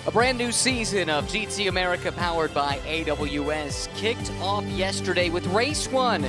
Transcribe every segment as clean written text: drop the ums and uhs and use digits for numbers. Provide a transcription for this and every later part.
A brand new season of GT America powered by AWS kicked off yesterday with race one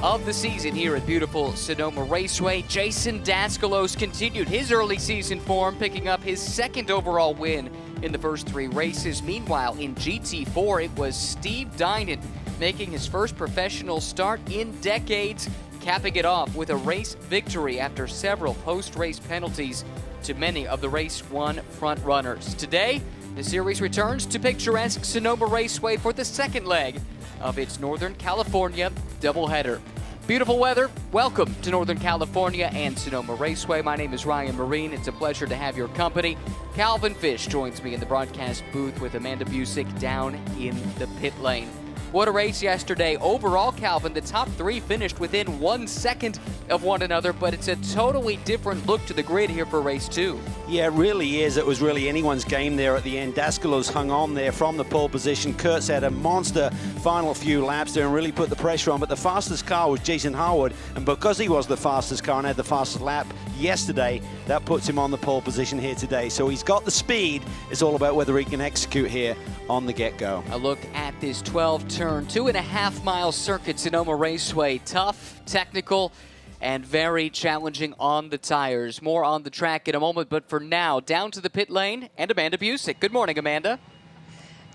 of the season here at beautiful Sonoma Raceway. Jason DASKALOS continued his early season form, picking up his second overall win in the first three races. Meanwhile, in GT4, it was Steve Dynan making his first professional start in decades, capping it off with a race victory after several post-race penalties to many of the race one front runners. Today, the series returns to picturesque Sonoma Raceway for the second leg of its Northern California doubleheader. Beautiful weather. Welcome to Northern California and Sonoma Raceway. My name is Ryan Marine. It's a pleasure to have your company. Calvin Fish joins me in the broadcast booth with Amanda Busick down in the pit lane. What a race yesterday. Overall, Calvin, the top three finished within 1 second of one another, but it's a totally different look to the grid here for race two. Yeah, it really is. It was really anyone's game there at the end. DASKALOS hung on there from the pole position. Kurtz had a monster final few laps there and really put the pressure on, but the fastest car was Jason Harwood, and because he was the fastest car and had the fastest lap yesterday, that puts him on the pole position here today. So he's got the speed. It's all about whether he can execute here on the get-go. A look at this 12-turn, 2.5-mile circuit, Sonoma Raceway. Tough, technical, and very challenging on the tires. More on the track in a moment, but for now, down to the pit lane and Amanda Busick. Good morning, Amanda.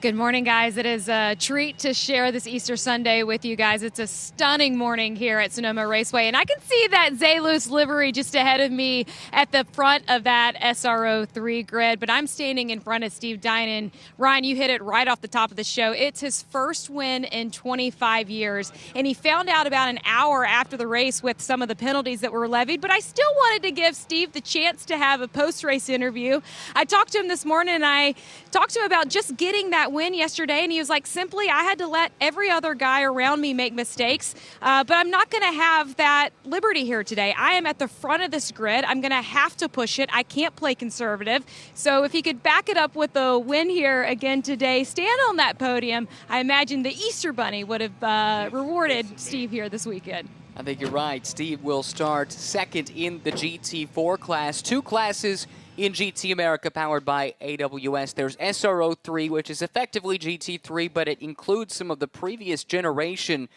Good morning, guys. It is a treat to share this Easter Sunday with you guys. It's a stunning morning here at Sonoma Raceway, and I can see that Zalus livery just ahead of me at the front of that SRO 3 grid, but I'm standing in front of Steve Dynan. Ryan, you hit it right off the top of the show. It's his first win in 25 years, and he found out about an hour after the race with some of the penalties that were levied, but I still wanted to give Steve the chance to have a post-race interview. I talked to him this morning, and I talked to him about just getting that win yesterday, and he was like, simply, I had to let every other guy around me make mistakes, but I'm not going to have that liberty here today. I am at the front of this grid. I'm going to have to push it. I can't play conservative. So if he could back it up with a win here again today, stand on that podium, I imagine the Easter Bunny would have rewarded Steve here this weekend. I think you're right. Steve will start second in the GT4 class. Two classes in GT America powered by AWS. There's SRO 3, which is effectively GT3, but it includes some of the previous generation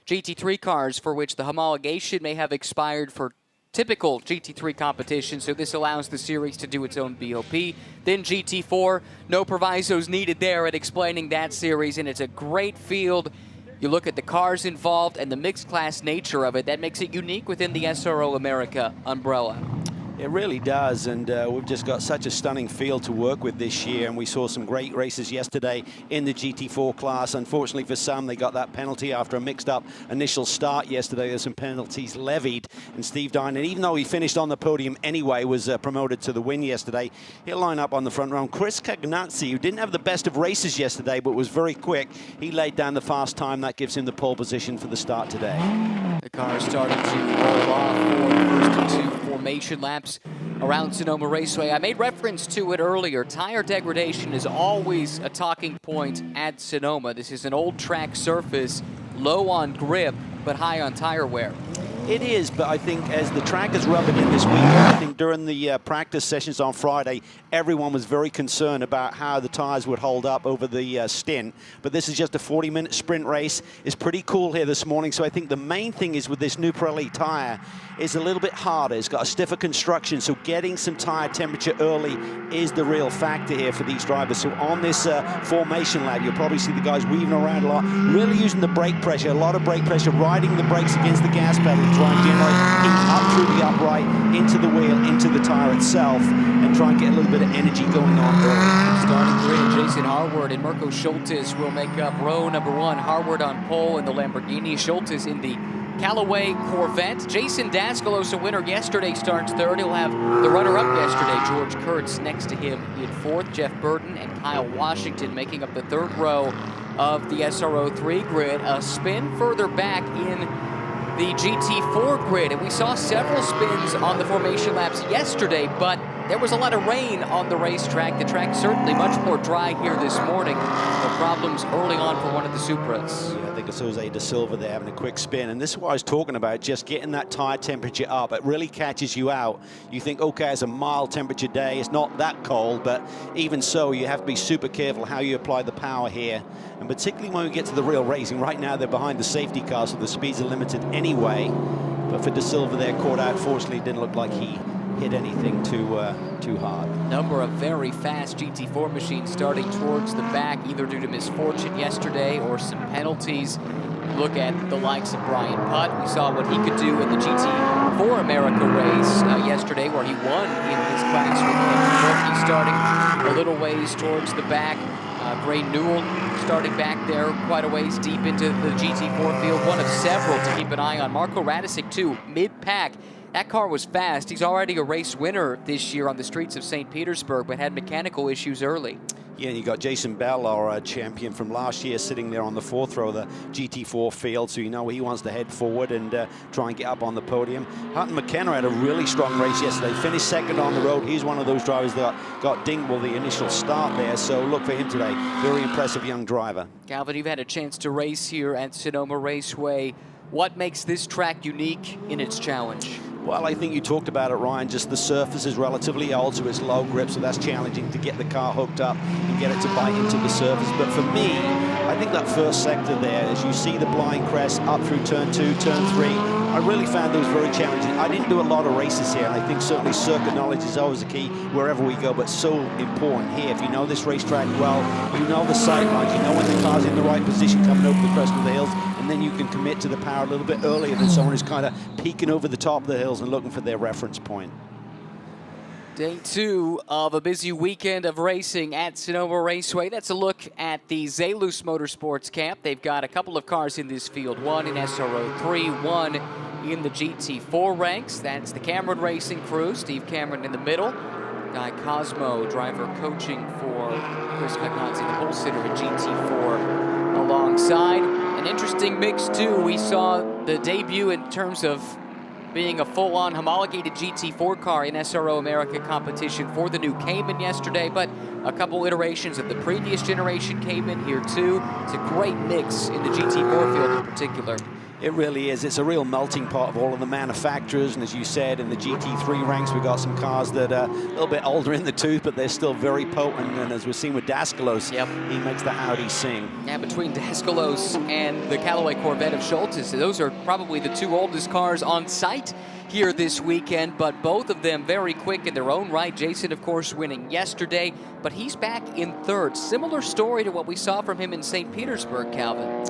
GT3 cars for which the homologation may have expired for typical GT3 competition, so this allows the series to do its own BOP. Then GT4, no provisos needed there at explaining that series, and it's a great field. You look at the cars involved and the mixed class nature of it, that makes it unique within the SRO America umbrella. It really does, and we've just got such a stunning field to work with this year, and we saw some great races yesterday in the GT4 class. Unfortunately for some, they got that penalty after a mixed-up initial start yesterday. There's some penalties levied, and Steve Dynan, even though he finished on the podium anyway, was promoted to the win yesterday. He'll line up on the front row. Chris CAGNAZZI, who didn't have the best of races yesterday, but was very quick, he laid down the fast time. That gives him the pole position for the start today. The car is starting to roll off for the first two formation laps around Sonoma Raceway. I made reference to it earlier. Tire degradation is always a talking point at Sonoma. This is an old track surface, low on grip, but high on tire wear. It is, but I think as the track is rubbing in this weekend, I think during the practice sessions on Friday, everyone was very concerned about how the tires would hold up over the stint. But this is just a 40-minute sprint race. It's pretty cool here this morning, so I think the main thing is with this new Pirelli tire is a little bit harder. It's got a stiffer construction, so getting some tire temperature early is the real factor here for these drivers. So on this formation lap, you'll probably see the guys weaving around a lot, really using the brake pressure, a lot of brake pressure, riding the brakes against the gas pedal, try and generate heat up through the upright, into the wheel, into the tire itself, and try and get a little bit of energy going on early. Starting grid, Jason Harwood and Mirko Schultes will make up row number one. Harwood on pole in the Lamborghini, Schultes in the Callaway Corvette. Jason DASKALOS, a winner yesterday, starts third. He'll have the runner-up yesterday, George Kurtz, next to him in fourth. Jeff Burton and Kyle Washington making up the third row of the SRO 3 grid. A spin further back in the GT4 grid, and we saw several spins on the formation laps yesterday, but there was a lot of rain on the racetrack. The track's certainly much more dry here this morning. The problems early on for one of the Supras. Yeah, I think it's Jose De Silva there having a quick spin. And this is what I was talking about, just getting that tire temperature up. It really catches you out. You think, okay, it's a mild temperature day. It's not that cold, but even so, you have to be super careful how you apply the power here. And particularly when we get to the real racing. Right now, they're behind the safety car, so the speeds are limited anyway. But for De Silva there, caught out. Fortunately, it didn't look like he hit anything too hard. Number of very fast GT4 machines starting towards the back, either due to misfortune yesterday or some penalties. Look at the likes of Brian Putt. We saw what he could do in the GT4 America race yesterday, where he won in his class with He's starting a little ways towards the back. Gray Newell starting back there quite a ways deep into the GT4 field. One of several to keep an eye on. Marko Radicic, too, mid-pack. That car was fast. He's already a race winner this year on the streets of St. Petersburg, but had mechanical issues early. Yeah, and you got Jason Bell, our champion from last year, sitting there on the fourth row of the GT4 field, so you know he wants to head forward and try and get up on the podium. Hutton McKenna had a really strong race yesterday, finished second on the road. He's one of those drivers that got dinged with the initial start there, so look for him today. Very impressive young driver. Calvin, you've had a chance to race here at Sonoma Raceway. What makes this track unique in its challenge? Well, I think you talked about it, Ryan. Just the surface is relatively old, so it's low grip, so that's challenging to get the car hooked up and get it to bite into the surface. But for me, I think that first sector there, as you see the blind crest up through turn 2, turn 3, I really found those very challenging. I didn't do a lot of races here, and I think certainly circuit knowledge is always a key wherever we go, but so important here. If you know this racetrack well, you know the sight lines, you know when the car's in the right position coming over the crest of the hills, and then you can commit to the power a little bit earlier than someone who's kind of peeking over the top of the hills and looking for their reference point. Day 2 of a busy weekend of racing at Sonoma Raceway. That's a look at the SRO Motorsports Camp. They've got a couple of cars in this field, one in SRO 3, one in the GT4 ranks. That's the Cameron Racing crew, Steve Cameron in the middle. Guy Cosmo, driver coaching for Chris CAGNAZZI, the pole sitter at GT4 alongside. An interesting mix too. We saw the debut in terms of being a full-on homologated GT4 car in SRO America competition for the new Cayman yesterday, but a couple iterations of the previous generation Cayman here too. It's a great mix in the GT4 field in particular. It really is. It's a real melting pot of all of the manufacturers, and as you said, in the GT3 ranks, we've got some cars that are a little bit older in the tooth, but they're still very potent, and as we've seen with DASKALOS, he makes the Audi sing. Yeah, between DASKALOS and the Callaway Corvette of Schultes, those are probably the two oldest cars on site here this weekend, but both of them very quick in their own right. Jason, of course, winning yesterday, but he's back in third. Similar story to what we saw from him in St. Petersburg, Calvin.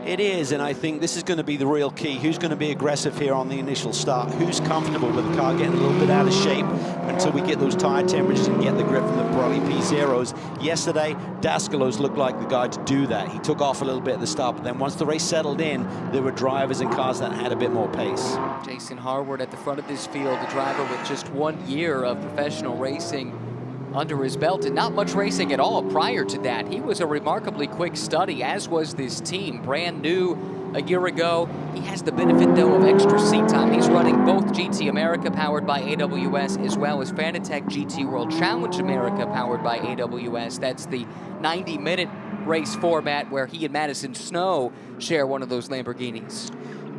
It is, and I think this is going to be the real key. Who's going to be aggressive here on the initial start? Who's comfortable with the car getting a little bit out of shape until we get those tire temperatures and get the grip from the Pirelli P0s? Yesterday, DASKALOS looked like the guy to do that. He took off a little bit at the start, but then once the race settled in, there were drivers and cars that had a bit more pace. Jason Harward at the front of this field, a driver with just 1 year of professional racing under his belt and not much racing at all prior to that. He was a remarkably quick study, as was this team, brand new a year ago. He has the benefit, though, of extra seat time. He's running both GT America powered by AWS as well as Fanatec GT World Challenge America powered by AWS. That's the 90-minute race format where he and Madison Snow share one of those Lamborghinis.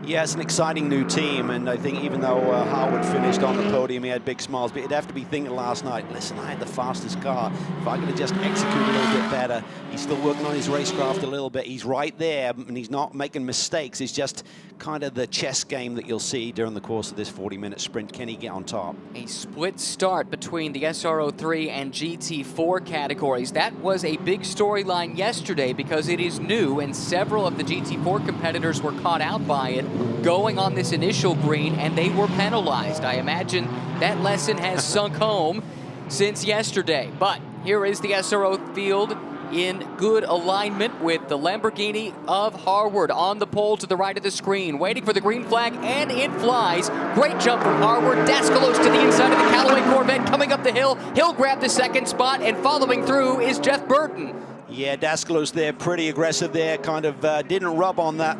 Yeah, it's an exciting new team, and I think even though Harwood finished on the podium, he had big smiles, but he'd have to be thinking last night, listen, I had the fastest car. If I could have just executed a little bit better. He's still working on his racecraft a little bit. He's right there, and he's not making mistakes. It's just kind of the chess game that you'll see during the course of this 40-minute sprint. Can he get on top? A split start between the SRO3 and GT4 categories. That was a big storyline yesterday because it is new, and several of the GT4 competitors were caught out by it going on this initial green, and they were penalized. I imagine that lesson has sunk home since yesterday. But here is the SRO field in good alignment with the Lamborghini of Harward on the pole to the right of the screen, waiting for the green flag, and it flies. Great jump from Harward. DASKALOS to the inside of the Callaway Corvette coming up the hill. He'll grab the second spot, and following through is Jeff Burton. Yeah, DASKALOS there, pretty aggressive there, kind of didn't rub on that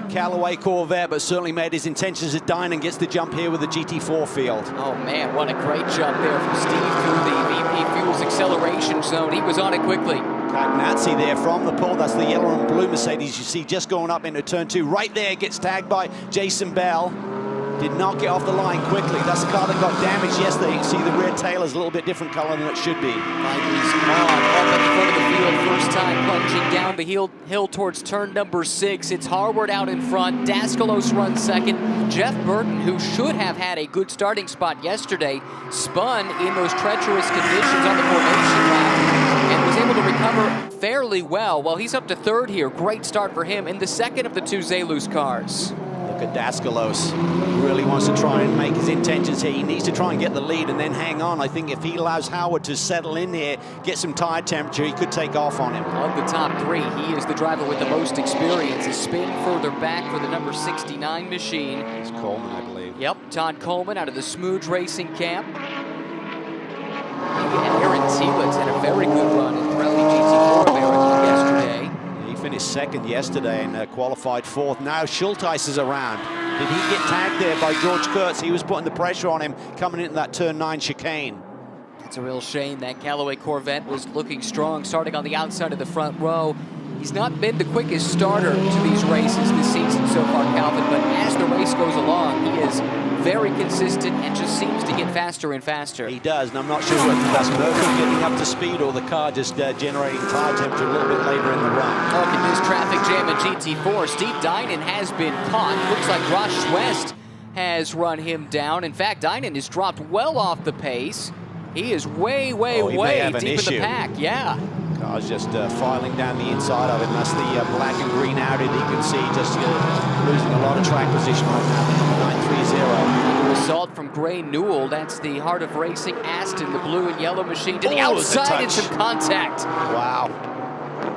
Callaway Corvette, but certainly made his intentions as Dynan gets the jump here with the GT4 field. Oh man, what a great jump there from Steve through the VP Fuels acceleration zone. He was on it quickly. CAGNAZZI there from the pole. That's the yellow and blue Mercedes you see just going up into turn 2. Right there, gets tagged by Jason Bell. Did not get off the line quickly. That's the car that got damaged yesterday. You can see the rear tail is a little bit different color than it should be. He's on up at the front of the field. First time plunging down the hill towards turn number 6. It's Harward out in front. DASKALOS runs second. Jeff Burton, who should have had a good starting spot yesterday, spun in those treacherous conditions on the formation lap and was able to recover fairly well. Well, he's up to third here. Great start for him in the second of the 2 Zalus cars. Look at DASKALOS. He really wants to try and make his intentions here. He needs to try and get the lead and then hang on. I think if he allows Howard to settle in here, get some tire temperature, he could take off on him. Of the top 3, he is the driver with the most experience. A spin further back for the number 69 machine. It's Coleman, I believe. Yep, Todd Coleman out of the Smooge Racing camp. And Aaron Thielitz had a very good run in Pirelli GT4 America yesterday. He finished second yesterday and qualified 4th. Now Schulteis is around. Did he get tagged there by George Kurtz? He was putting the pressure on him coming into that turn 9 chicane. It's a real shame that Callaway Corvette was looking strong, starting on the outside of the front row. He's not been the quickest starter to these races this season so far, Calvin, but as the race goes along, he is very consistent and just seems to get faster and faster. He does, and I'm not sure whether that's Merkel getting up to speed or the car just generating tire temperature a little bit later in the run. Look at this traffic jam in GT4. Steve Dynan has been caught. Looks like Ross West has run him down. In fact, Dynan has dropped well off the pace. He is way deep in the pack. Yeah. Car's just filing down the inside of it, and that's the black and green Audi that you can see just losing a lot of track position right now. 930. Assault from Gray Newell. That's the Heart of Racing Aston, the blue and yellow machine to the outside and some contact. Wow.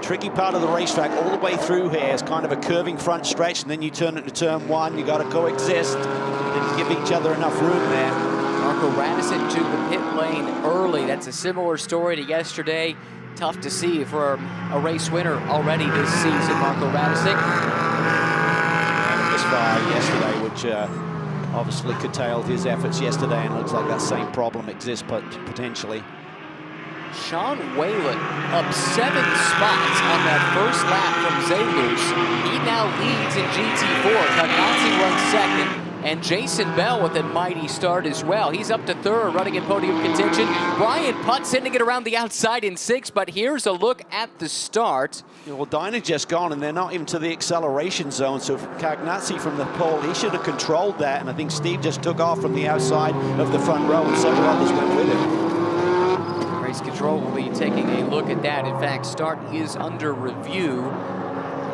Tricky part of the racetrack all the way through here is kind of a curving front stretch, and then you turn into turn 1. You got to coexist and give each other enough room there. Marco Radisson to the pit lane early. That's a similar story to yesterday. Tough to see for a race winner already this season, Marco Radisson. And this fire yesterday, which obviously curtailed his efforts yesterday, and looks like that same problem exists potentially. Sean Whalen up 7 spots on that first lap from Zalus. He now leads in GT4. CAGNAZZI runs second. And Jason Bell with a mighty start as well. He's up to third, running in podium contention. Brian Putt sending it around the outside in 6th, but here's a look at the start. Yeah, well, Dynan just gone, and they're not even to the acceleration zone, so CAGNAZZI from the pole, he should have controlled that, and I think Steve just took off from the outside of the front row, and several others went with him. Race control will be taking a look at that. In fact, start is under review.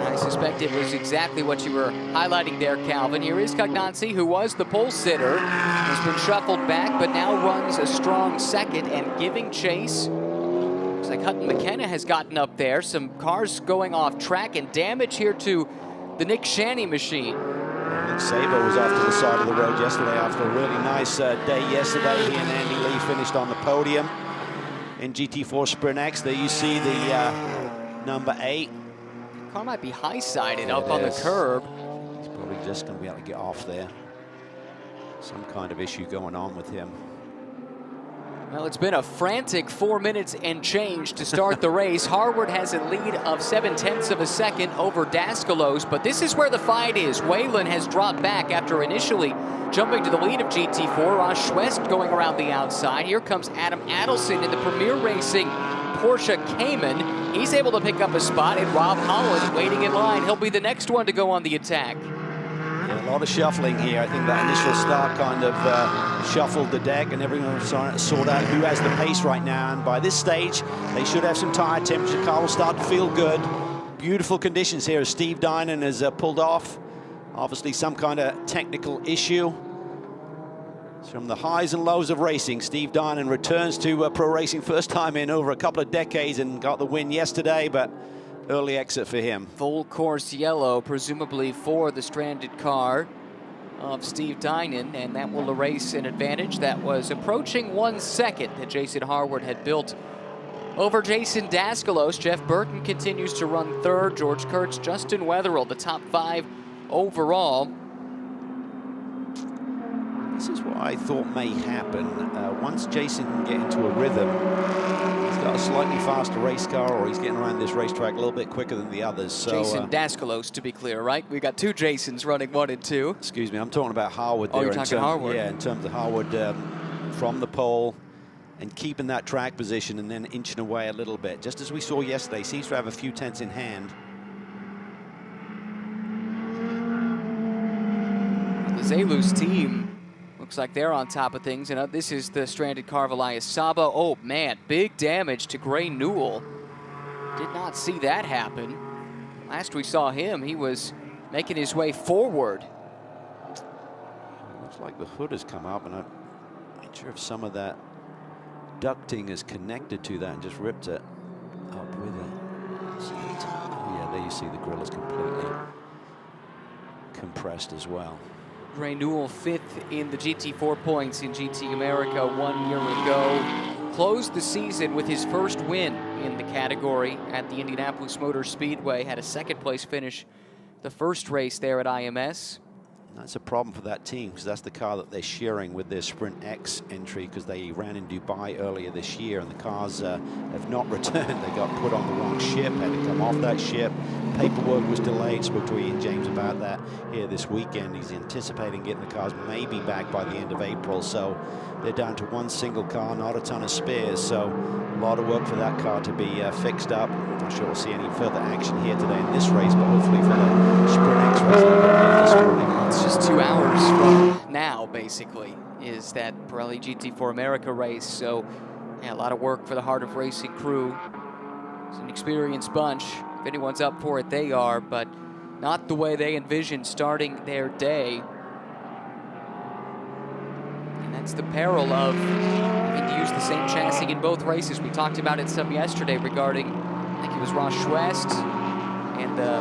I suspect it was exactly what you were highlighting there, Calvin. Here is CAGNAZZI, who was the pole sitter, has been shuffled back, but now runs a strong second and giving chase. Looks like Hutton McKenna has gotten up there. Some cars going off track and damage here to the Nick Shanny machine. I think SABO was off to the side of the road yesterday after a really nice day yesterday. He and Andy Lee finished on the podium in GT4 Sprint X. There you see the number 8. Car might be high-sided up on the curb. He's probably just going to be able to get off there. Some kind of issue going on with him. Well, it's been a frantic 4 minutes and change to start the race. Harward has a lead of 0.7 of a second over DASKALOS, but this is where the fight is. Whalen has dropped back after initially jumping to the lead of GT4. Ross West going around the outside. Here comes Adam Adelson in the Premier Racing Porsche Cayman. He's able to pick up a spot, and Rob Holland waiting in line. He'll be the next one to go on the attack. Yeah, a lot of shuffling here. I think that initial start kind of shuffled the deck, and everyone was trying to sort out who has the pace right now. And by this stage, they should have some tire temperature. The car will start to feel good. Beautiful conditions here as Steve Dynan has pulled off. Obviously some kind of technical issue. From the highs and lows of racing, Steve Dynan returns to pro racing, first time in over a couple of decades, and got the win yesterday, but early exit for him. Full course yellow, presumably for the stranded car of Steve Dynan, and that will erase an advantage that was approaching 1 second that Jason Harward had built over Jason DASKALOS. Jeff Burton continues to run third. George Kurtz, Justin Wetherill, the top 5 overall. This is what I thought may happen. Once Jason can get into a rhythm, he's got a slightly faster race car, or he's getting around this racetrack a little bit quicker than the others. So, Jason DASKALOS, to be clear, right? We got 2 Jasons running 1 and 2. Excuse me, I'm talking about Harwood there. Oh, you're talking Harwood. Yeah, in terms of Harwood from the pole and keeping that track position and then inching away a little bit. Just as we saw yesterday, seems to have a few tenths in hand. The Zalus team looks like they're on top of things. And this is the stranded car of ELIAS SABO. Oh, man, big damage to Gray Newell. Did not see that happen. Last we saw him, he was making his way forward. Looks like the hood has come up, and I'm not sure if some of that ducting is connected to that and just ripped it up with it. Yeah, there you see the grill is completely compressed as well. Gray Newell 5th in the GT4 points in GT America 1 year ago. Closed the season with his first win in the category at the Indianapolis Motor Speedway. Had a 2nd place finish the first race there at IMS. That's a problem for that team, because that's the car that they're sharing with their Sprint X entry, because they ran in Dubai earlier this year, and the cars have not returned. They got put on the wrong ship, had to come off that ship. Paperwork was delayed. Spoke to Ian James about that here this weekend. He's anticipating getting the cars maybe back by the end of April. So they're down to 1 single car, not a ton of spares. So a lot of work for that car to be fixed up. I'm not sure we'll see any further action here today in this race, but hopefully for the Sprint X race this morning. It's just 2 hours from now, basically, is that Pirelli GT4 America race. So, yeah, a lot of work for the Heart of Racing crew. It's an experienced bunch. If anyone's up for it, they are, but not the way they envisioned starting their day. And that's the peril of having to use the same chassis in both races. We talked about it some yesterday regarding, I think it was Ross Schwest and the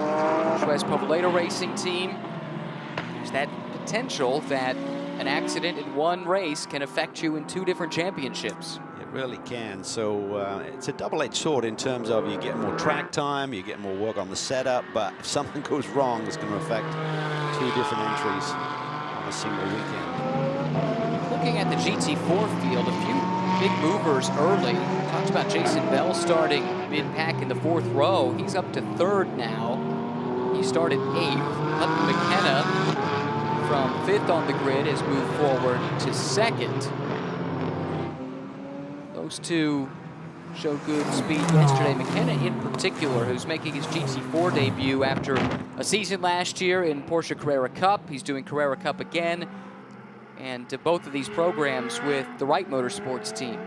Schwest Povolato Racing team. There's that potential that an accident in one race can affect you in 2 different championships. It really can. So it's a double-edged sword in terms of you get more track time, you get more work on the setup, but if something goes wrong, it's going to affect 2 different entries on a single weekend. Looking at the GT4 field, a few big movers early. Talked about Jason Bell starting mid-pack in the 4th row. He's up to 3rd now. He started 8th. Hutton McKenna from 5th on the grid has moved forward to 2nd. Those 2 showed good speed yesterday. McKenna in particular, who's making his GT4 debut after a season last year in Porsche Carrera Cup. He's doing Carrera Cup again. And both of these programs with the Wright Motorsports team.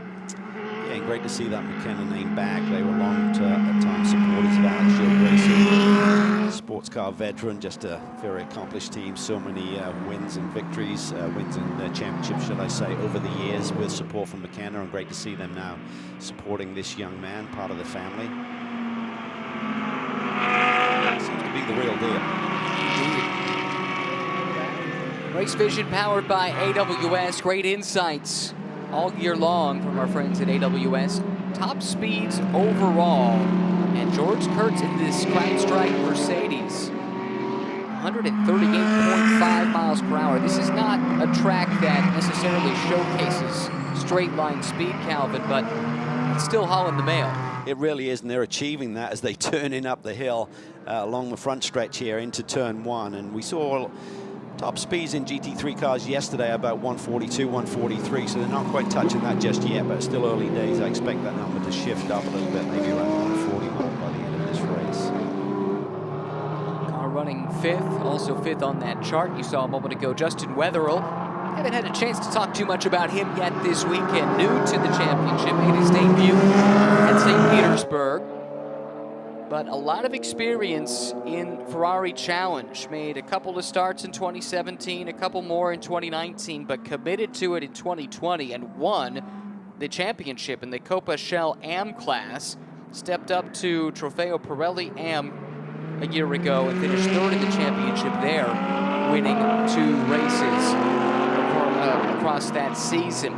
Yeah, and great to see that McKenna name back. They were long-time supporters of Alex Shield Racing. Sports car veteran, just a very accomplished team. So many wins and victories, wins and championships, should I say, over the years with support from McKenna. And great to see them now supporting this young man, part of the family. Seems to be the real deal. Indeed. Race Vision powered by AWS. Great insights all year long from our friends at AWS. Top speeds overall. And George Kurtz in this CrowdStrike Mercedes. 138.5 miles per hour. This is not a track that necessarily showcases straight line speed, Calvin, but it's still hauling the mail. It really is, and they're achieving that as they turn in up the hill along the front stretch here into turn 1. And we saw top speeds in GT3 cars yesterday about 142, 143, so they're not quite touching that just yet, but it's still early days. I expect that number to shift up a little bit, maybe around 140 mark by the end of this race. Car running 5th, also 5th on that chart. You saw a moment ago Justin Wetherill. Haven't had a chance to talk too much about him yet this weekend. New to the championship, made his debut at St. Petersburg. But a lot of experience in Ferrari Challenge. Made a couple of starts in 2017, a couple more in 2019, but committed to it in 2020 and won the championship in the Copa Shell AM class. Stepped up to Trofeo Pirelli AM a year ago and finished 3rd in the championship there, winning 2 races across that season.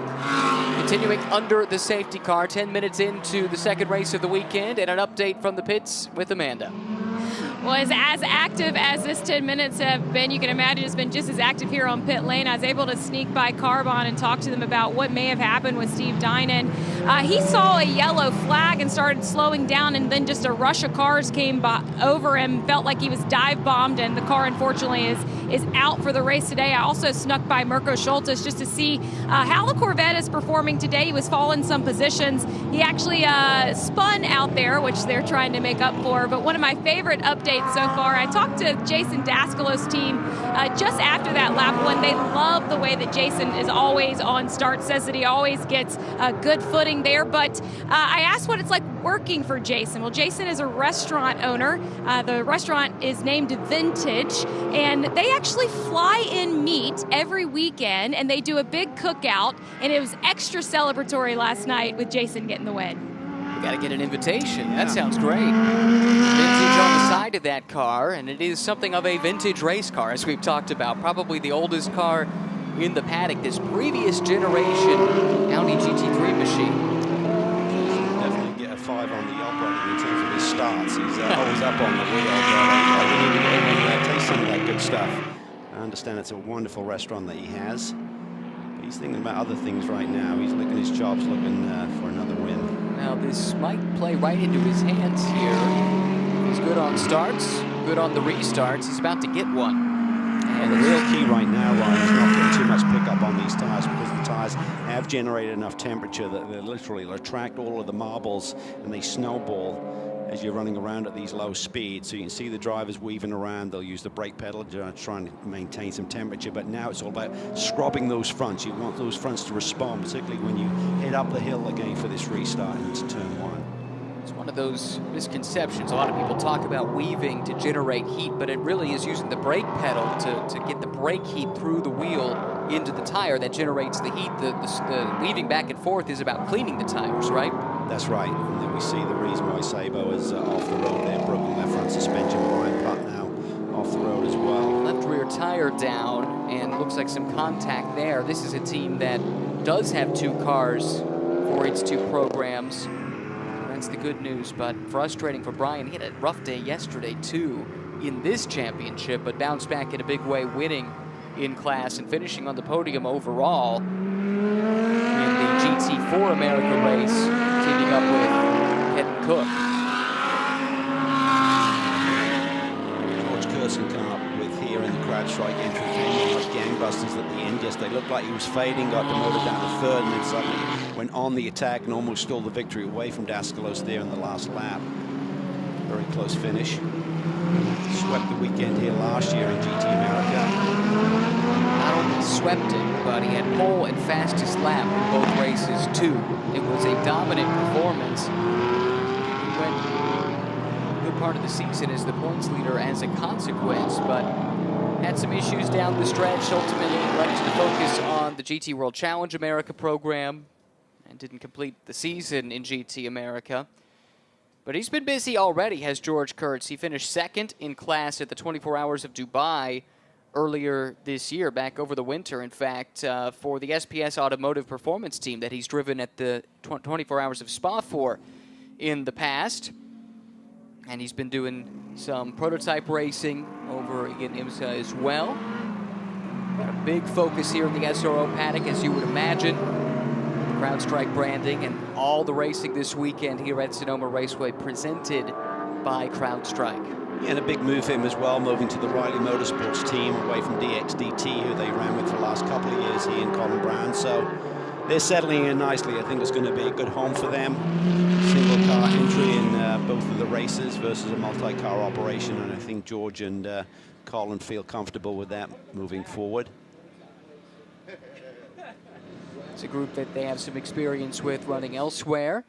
Continuing under the safety car, 10 minutes into the 2nd race of the weekend, and an update from the pits with Amanda. was as active as this 10 minutes have been. You can imagine it's been just as active here on pit lane. I was able to sneak by Carbon and talk to them about what may have happened with Steve Dinan. He saw a yellow flag and started slowing down, and then just a rush of cars came over him, felt like he was dive bombed, and the car unfortunately is out for the race today. I also snuck by Mirko Schultes just to see how the Corvette is performing today. He was falling some positions. He actually spun out there, which they're trying to make up for. But one of my favorite updates so far, I talked to Jason DASKALOS' team just after that lap one. They love the way that Jason is always on start, says that he always gets good footing there. But I asked what it's like working for Jason. Well, Jason is a restaurant owner. The restaurant is named Vintage, and they actually fly in meat every weekend, and they do a big cookout, and it was extra celebratory last night with Jason getting the win. We got to get an invitation. Yeah. That sounds great. Vintage on the side of that car, and it is something of a vintage race car, as we've talked about. Probably the oldest car in the paddock, this previous generation Audi GT3 machine. Definitely get a 5 on the operating in terms of his starts. He's always up on the wheel, but we need to get him and taste some of that good stuff. I understand it's a wonderful restaurant that he has. But he's thinking about other things right now. He's licking his chops, looking for another win. Now this might play right into his hands here. He's good on starts, good on the restarts. He's about to get one. And the real key right now, Ryan, is not getting too much pickup on these tires, because the tires have generated enough temperature that they literally attract all of the marbles and they snowball as you're running around at these low speeds. So you can see the drivers weaving around. They'll use the brake pedal to try and maintain some temperature, but now it's all about scrubbing those fronts. You want those fronts to respond, particularly when you head up the hill again for this restart into turn 1. It's one of those misconceptions. A lot of people talk about weaving to generate heat, but it really is using the brake pedal to get the brake heat through the wheel into the tire that generates the heat. The weaving back and forth is about cleaning the tires, right? That's right. And then we see the reason why SABO is off the road there, broken left front suspension. Brian Putt now off the road as well. Left rear tire down, and looks like some contact there. This is a team that does have 2 cars for its 2 programs. That's the good news, but frustrating for Brian. He had a rough day yesterday, too, in this championship, but bounced back in a big way, winning in class and finishing on the podium overall in the GT4 America race, teaming up with Kedden Cook. George Kirsten come up with here in the crowd strike entry, came like gangbusters at the end. Yes, they looked like he was fading, got demoted down to 3rd, and then suddenly went on the attack and almost stole the victory away from DASKALOS there in the last lap. Very close finish. Swept the weekend here last year in GT America. Not only swept it, but he had pole and fastest lap in both races, too. It was a dominant performance. He went a good part of the season as the points leader as a consequence, but had some issues down the stretch. Ultimately elected to focus on the GT World Challenge America program and didn't complete the season in GT America. But he's been busy already, has George Kurtz. He finished 2nd in class at the 24 Hours of Dubai earlier this year, back over the winter, in fact, for the SPS Automotive Performance team that he's driven at the 24 Hours of Spa for in the past. And he's been doing some prototype racing over in IMSA as well. Got a big focus here in the SRO paddock, as you would imagine. CrowdStrike branding and all the racing this weekend here at Sonoma Raceway, presented by CrowdStrike. Yeah, and a big move for him as well, moving to the Riley Motorsports team away from DXDT, who they ran with for the last couple of years, he and Colin Brown. So they're settling in nicely. I think it's going to be a good home for them. Single car entry in both of the races versus a multi-car operation, and I think George and Colin feel comfortable with that moving forward. It's a group that they have some experience with running elsewhere,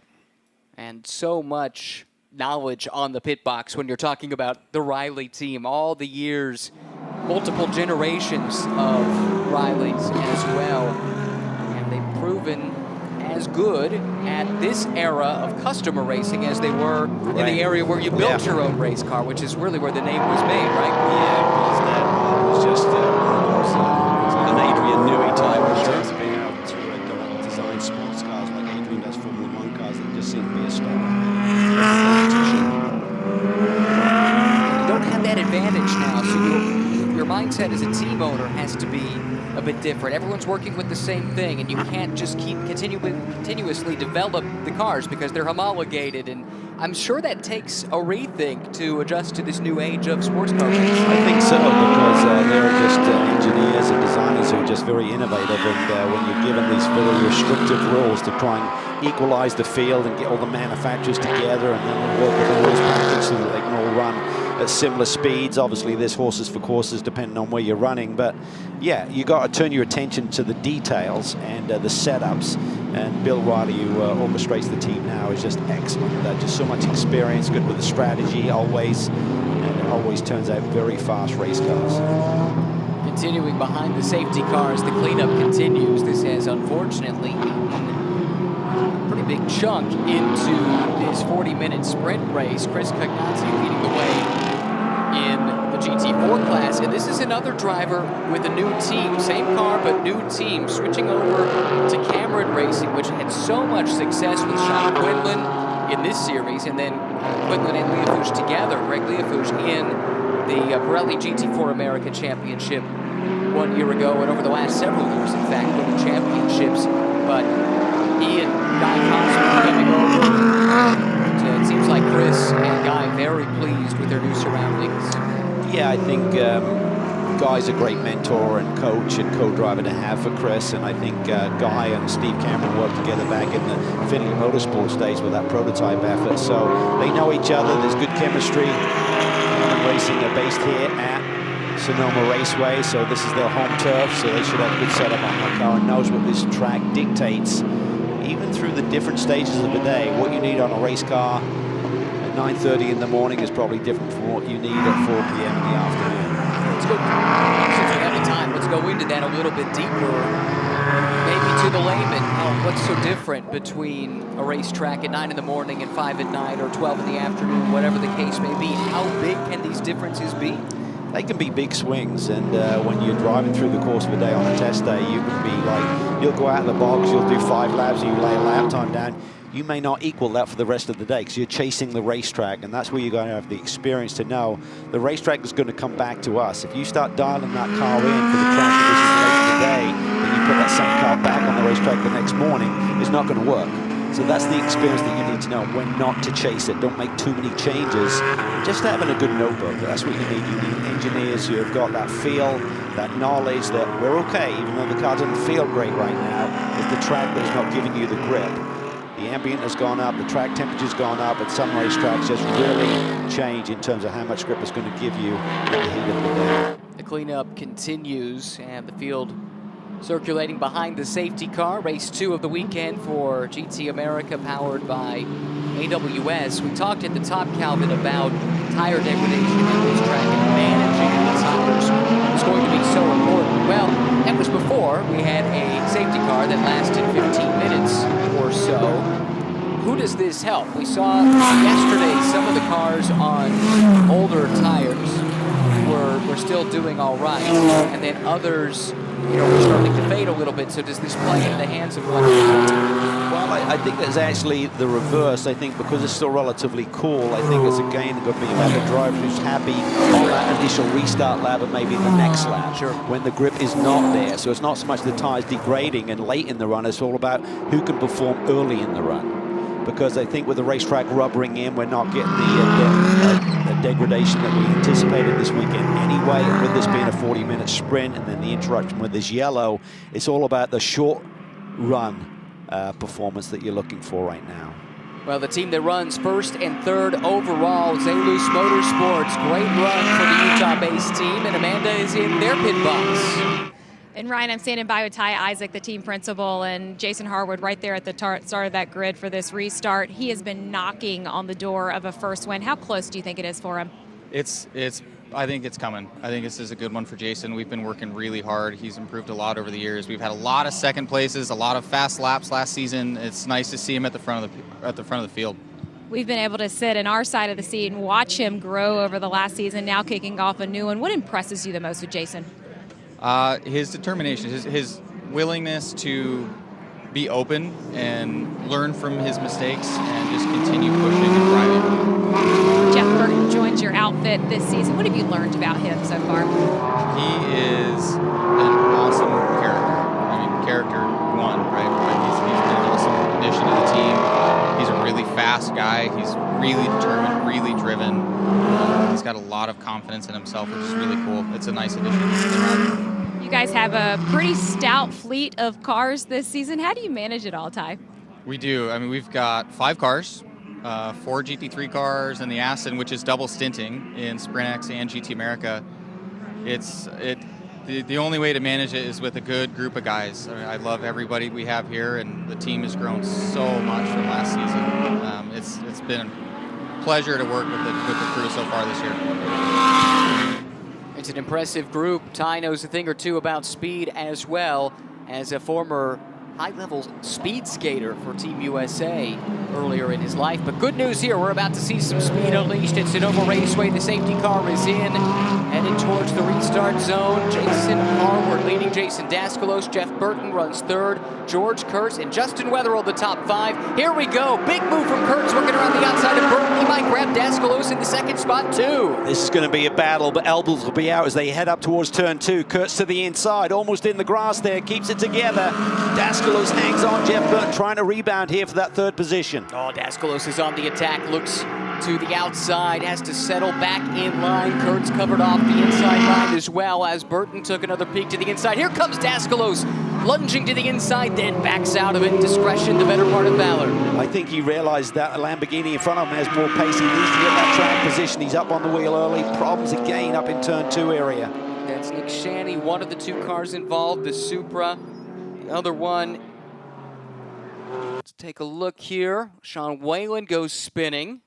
and so much knowledge on the pit box when you're talking about the Riley team. All the years, multiple generations of Rileys as well, and they've proven as good at this era of customer racing as they were in the area where you built your own race car, which is really where the name was made, right? Yeah, because that was just an Adrian Newey type in terms of being able to design sports cars like Adrian does Formula 1 cars that just seem to be a star. You don't advantage now, so your mindset as a team owner has to be a bit different. Everyone's working with the same thing, and you can't just keep continuously develop the cars because they're homologated, and I'm sure that takes a rethink to adjust to this new age of sports car racing. I think so, because there are just engineers and designers who are just very innovative, and when you're given these very restrictive rules to try and equalize the field and get all the manufacturers together and then work with the rules package so that they can all run at similar speeds. Obviously, there's horses for courses depending on where you're running, but yeah, you got to turn your attention to the details and the setups. And Bill Riley, who orchestrates the team now, is just excellent. Just so much experience, good with the strategy always, and it always turns out very fast race cars. Continuing behind the safety cars, the cleanup continues. This has unfortunately a pretty big chunk into this 40-minute sprint race. Chris CAGNAZZI leading the way in the GT4 class, and this is another driver with a new team, same car but new team, switching over to Cameron Racing, which had so much success with Sean Quinlan in this series, and then Quinlan and Leafouche together, Greg Leafouche in the Pirelli GT4 America Championship 1 year ago, and over the last several years, in fact, winning championships. But he and Guy Cosby coming over. It seems like Chris and Guy very pleased with their new surroundings. Yeah, I think Guy's a great mentor and coach and co-driver to have for Chris, and I think Guy and Steve Cameron worked together back in the Finley Motorsports days with that prototype effort, so they know each other. There's good chemistry. Cameron Racing are based here at Sonoma Raceway, so this is their home turf, so they should have a good setup on their car and knows what this track dictates. Even through the different stages of the day, what you need on a race car at 9:30 in the morning is probably different from what you need at 4 p.m. in the afternoon. Let's go, since we have the time, let's go into that a little bit deeper. Maybe to the layman, what's so different between a racetrack at 9 in the morning and 5 at night or 12 in the afternoon, whatever the case may be? How big can these differences be? They can be big swings, and when you're driving through the course of a day on a test day, you can be like, you'll go out of the box, you'll do 5 laps, and you lay a lap time down. You may not equal that for the rest of the day because you're chasing the racetrack, and that's where you're going to have the experience to know the racetrack is going to come back to us. If you start dialing that car in for the track conditions late in the day, and you put that same car back on the racetrack the next morning, it's not going to work. So that's the experience that you need to know when not to chase it. Don't make too many changes. Just having a good notebook, that's what you need. You need engineers who have got that feel, that knowledge that we're okay, even though the car doesn't feel great right now. It's the track that is not giving you the grip. The ambient has gone up, the track temperature's gone up, and some racetracks just really change in terms of how much grip it's going to give you in the heat of the day. The cleanup continues, and the field circulating behind the safety car. Race 2 of the weekend for GT America, powered by AWS. We talked at the top, Calvin, about tire degradation in this track and managing the tires is going to be so important. Well, that was before we had a safety car that lasted 15 minutes or so. Who does this help? We saw yesterday some of the cars on older tires were still doing all right, and then others, we're starting to fade a little bit. So does this play into the hands of one? Well, I think it's actually the reverse. I think because it's still relatively cool, I think it's again going to be about the driver who's happy on that initial restart lap and maybe the next lap when the grip is not there. So it's not so much the tires degrading and late in the run, it's all about who can perform early in the run. Because I think with the racetrack rubbering in, we're not getting the degradation that we anticipated this weekend anyway. And with this being a 40-minute sprint and then the interruption with this yellow, it's all about the short run performance that you're looking for right now. Well, the team that runs first and third overall, SRO Motorsports, great run for the Utah-based team, and Amanda is in their pit box. And Ryan, I'm standing by with Ty Isaac, the team principal, and Jason Harwood right there at the start of that grid for this restart. He has been knocking on the door of a first win. How close do you think it is for him? I think it's coming. I think this is a good one for Jason. We've been working really hard. He's improved a lot over the years. We've had a lot of second places, a lot of fast laps last season. It's nice to see him at the front of the field. We've been able to sit in our side of the seat and watch him grow over the last season, now kicking off a new one. What impresses you the most with Jason? His determination, his willingness to be open and learn from his mistakes and just continue pushing and driving. Jeff Burton joins your outfit this season. What have you learned about him so far? He is an awesome character. I mean, character one, right? But he's been an awesome addition to the team. He's a really fast guy. He's really determined, really driven. He's got a lot of confidence in himself, which is really cool. It's a nice addition to the team. You guys have a pretty stout fleet of cars this season. How do you manage it all, Ty? We do. I mean, we've got 5 cars, 4 GT3 cars, and the Aston, which is double stinting in Sprint X and GT America. The only way to manage it is with a good group of guys. I mean, I love everybody we have here, and the team has grown so much from last season. It's been a pleasure to work with the crew so far this year. It's an impressive group. Ty knows a thing or two about speed as well as a former high-level speed skater for Team USA earlier in his life. But good news here, we're about to see some speed unleashed at Sonoma Raceway. The safety car is in, headed towards the restart zone. Jason Harward leading Jason DASKALOS. Jeff Burton runs third. George Kurtz and Justin Wetherell the top 5. Here we go. Big move from Kurtz working around the outside of Burton. He might grab DASKALOS in the second spot too. This is going to be a battle, but elbows will be out as they head up towards turn 2. Kurtz to the inside, almost in the grass there, keeps it together. DASKALOS hangs on. Jeff Burton trying to rebound here for that 3rd position. Oh, DASKALOS is on the attack, looks to the outside, has to settle back in line. Kurtz covered off the inside line as well as Burton took another peek to the inside. Here comes DASKALOS, lunging to the inside, then backs out of it. Discretion, the better part of valor. I think he realized that a Lamborghini in front of him has more pace. He needs to get that track position. He's up on the wheel early. Problems again up in turn 2 area. That's Nick Shanny, one of the 2 cars involved, the Supra. The other one, let's take a look here. Sean Whalen goes spinning.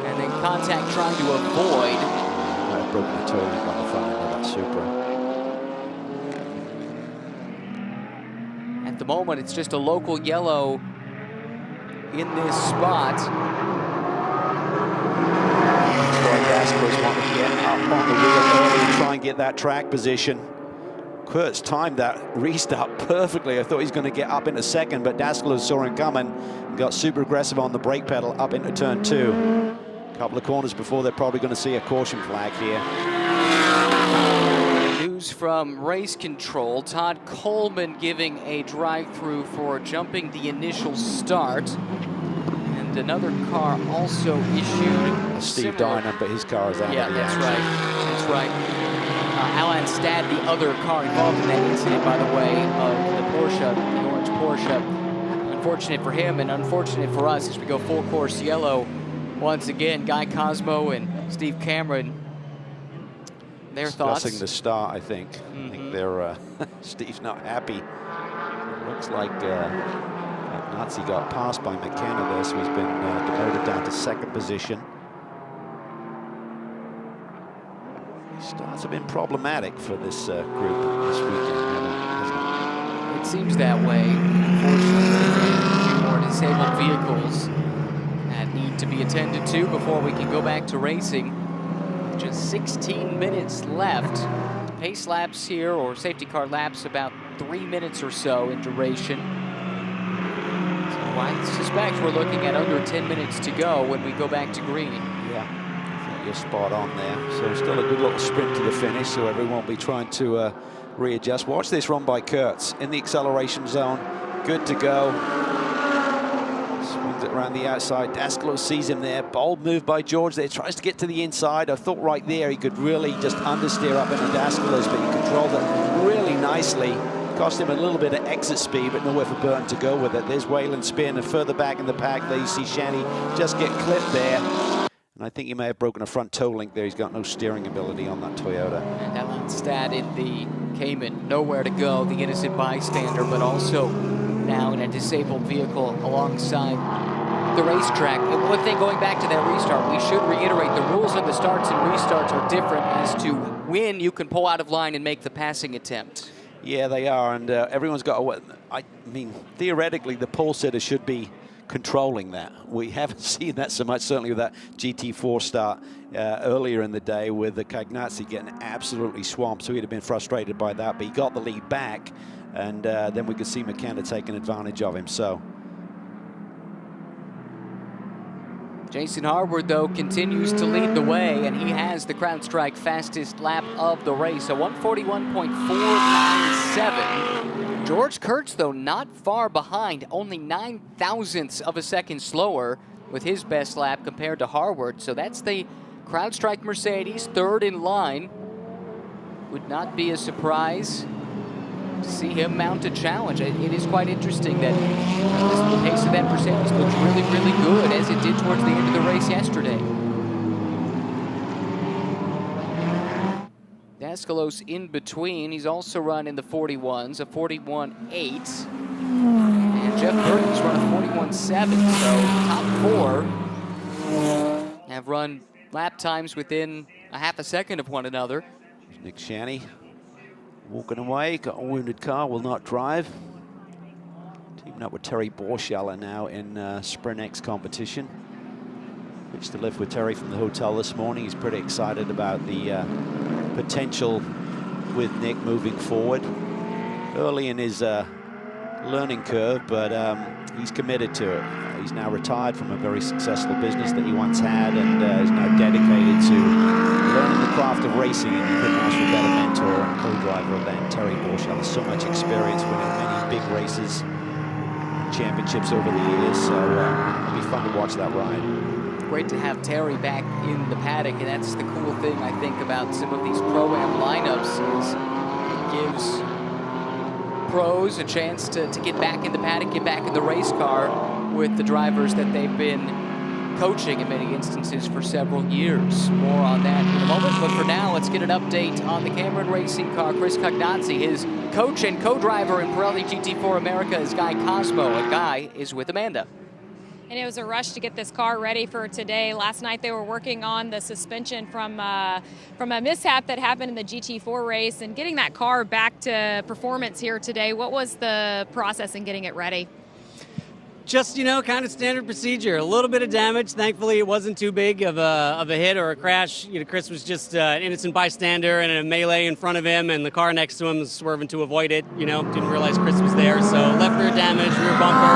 And then contact trying to avoid. I've broken the toe link on the front end of that Supra. At the moment, it's just a local yellow in this spot. DASKALOS want to get up on the wheel early and try and get that track position. Kurtz timed that restart perfectly. I thought he's going to get up into second, but DASKALOS saw him coming and got super aggressive on the brake pedal up into turn 2. A couple of corners before they're probably going to see a caution flag here. News from race control. Todd Coleman giving a drive-through for jumping the initial start. And another car also issued. Steve Dynam, but his car is out. Yeah, that's right. That's right. Alan Stad, the other car involved in that incident, by the way, of the Porsche, the orange Porsche. Unfortunate for him and unfortunate for us as we go full course yellow. Once again, Guy Cosmo and Steve Cameron, their thoughts. Discussing the start, I think. I think they're, Steve's not happy. Looks like CAGNAZZI got passed by McKenna there, so he's been demoted down to 2nd position. Starts have been problematic for this group this weekend, hasn't it? It seems that way. Unfortunately, a few more disabled vehicles that need to be attended to before we can go back to racing. Just 16 minutes left. Pace laps here, or safety car laps, about 3 minutes or so in duration. So I suspect we're looking at under 10 minutes to go when we go back to green. Yeah. You're spot on there. So still a good little sprint to the finish, so everyone will be trying to readjust. Watch this run by Kurtz in the acceleration zone. Good to go. Swings it around the outside. DASKALOS sees him there. Bold move by George there. Tries to get to the inside. I thought right there he could really just understeer up into DASKALOS, but he controlled it really nicely. Cost him a little bit of exit speed, but nowhere for Burton to go with it. There's Whalen spin, and further back in the pack there you see Shanny just get clipped there. And I think he may have broken a front toe link there. He's got no steering ability on that Toyota. And Alan Stad in the Cayman, nowhere to go, the innocent bystander, but also now in a disabled vehicle alongside the racetrack. And one thing, going back to that restart, we should reiterate the rules on the starts and restarts are different as to when you can pull out of line and make the passing attempt. Yeah, they are, and everyone's got I mean, theoretically, the pole sitter should be controlling that. We haven't seen that so much, certainly with that GT4 start earlier in the day, with the CAGNAZZI getting absolutely swamped. So he'd have been frustrated by that, but he got the lead back, and then we could see McKenna taking advantage of him. So Jason Harwood, though, continues to lead the way, and he has the CrowdStrike fastest lap of the race, a 141.497. George Kurtz, though, not far behind, only 9 thousandths of a second slower with his best lap compared to Harwood. So that's the CrowdStrike Mercedes, third in line. Would not be a surprise to see him mount a challenge. It is quite interesting that the pace of that Mercedes looks really, really good, as it did towards the end of the race yesterday. DASKALOS in between. He's also run in the 41s, a 41.8. And Jeff Burton's run a 41.7. So top 4 have run lap times within a half a second of one another. Nick Shanny walking away, got a wounded car, will not drive. Teaming up with Terry Borschella now in Sprint X competition. Pitched the lift with Terry from the hotel this morning. He's pretty excited about the potential with Nick moving forward. Early in his learning curve, but he's committed to it. He's now retired from a very successful business that he once had, and is now dedicated to learning the craft of racing. And you couldn't ask for a better mentor and co-driver than Terry Borschella. Has so much experience, winning many big races, championships over the years. So it'll be fun to watch that ride. Great to have Terry back in the paddock, and that's the cool thing I think about some of these Pro-Am lineups is it gives pros a chance to get back in the paddock, get back in the race car with the drivers that they've been coaching in many instances for several years. More on that in a moment, but for now, let's get an update on the Cameron Racing car. Chris CAGNAZZI, his coach and co-driver in Pirelli GT4 America is Guy Cosmo, and Guy is with Amanda. And it was a rush to get this car ready for today. Last night they were working on the suspension from a mishap that happened in the GT4 race, and getting that car back to performance here today. What was the process in getting it ready? Just, kind of standard procedure. A little bit of damage. Thankfully, it wasn't too big of a hit or a crash. Chris was just an innocent bystander and a melee in front of him, and the car next to him was swerving to avoid it. Didn't realize Chris was there. So left rear damage, rear bumper.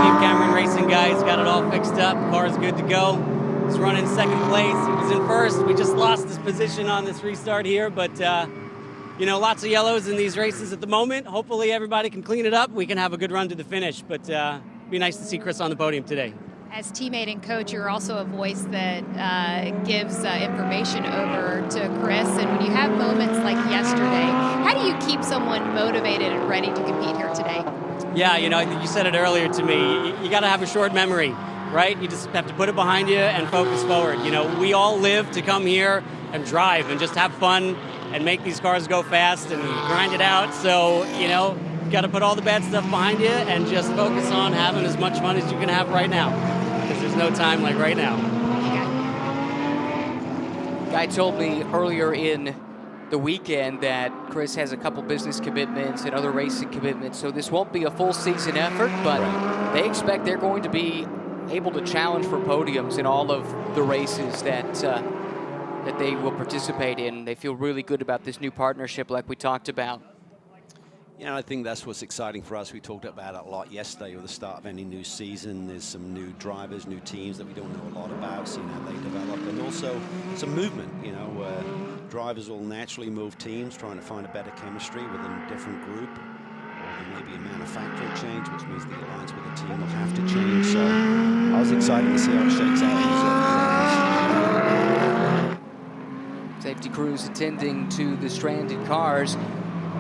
Team Cameron Racing guys got it all fixed up. Car's good to go. He's running second place. He was in first. We just lost his position on this restart here, but lots of yellows in these races at the moment. Hopefully everybody can clean it up. We can have a good run to the finish, but be nice to see Chris on the podium today. As teammate and coach, you're also a voice that gives information over to Chris. And when you have moments like yesterday, how do you keep someone motivated and ready to compete here today? Yeah, I think you said it earlier to me. You got to have a short memory, right? You just have to put it behind you and focus forward. We all live to come here and drive and just have fun and make these cars go fast and grind it out. So, you got to put all the bad stuff behind you and just focus on having as much fun as you can have right now, because there's no time like right now. Guy told me earlier in the weekend that Chris has a couple business commitments and other racing commitments, so this won't be a full season effort, but they expect they're going to be able to challenge for podiums in all of the races that they will participate in. They feel really good about this new partnership like we talked about. I think that's what's exciting for us. We talked about it a lot yesterday with the start of any new season. There's some new drivers, new teams that we don't know a lot about, seeing how they develop, and also some movement. Drivers will naturally move teams, trying to find a better chemistry within a different group, or there may be a manufacturer change, which means the alliance with the team will have to change. So I was excited to see how it shakes out. Safety crews attending to the stranded cars.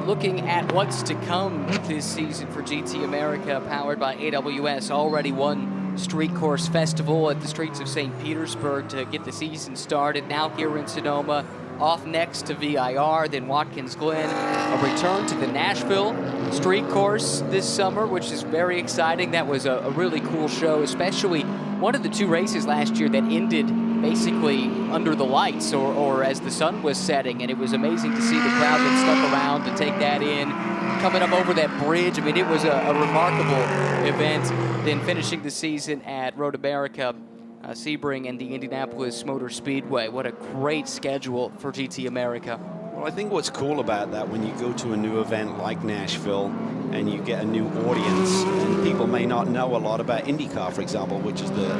Looking at what's to come this season for GT America, powered by AWS. Already won Street Course Festival at the streets of St. Petersburg to get the season started. Now here in Sonoma, off next to VIR, then Watkins Glen. A return to the Nashville Street Course this summer, which is very exciting. That was a really cool show, especially one of the two races last year that ended basically under the lights or as the sun was setting, and it was amazing to see the crowd that stuck around to take that in. coming up over that bridge. I mean, it was a remarkable event. Then finishing the season at Road America, Sebring, and the Indianapolis Motor Speedway. What a great schedule for GT America. Well, I think what's cool about that, when you go to a new event like Nashville and you get a new audience, and people may not know a lot about IndyCar, for example, which is the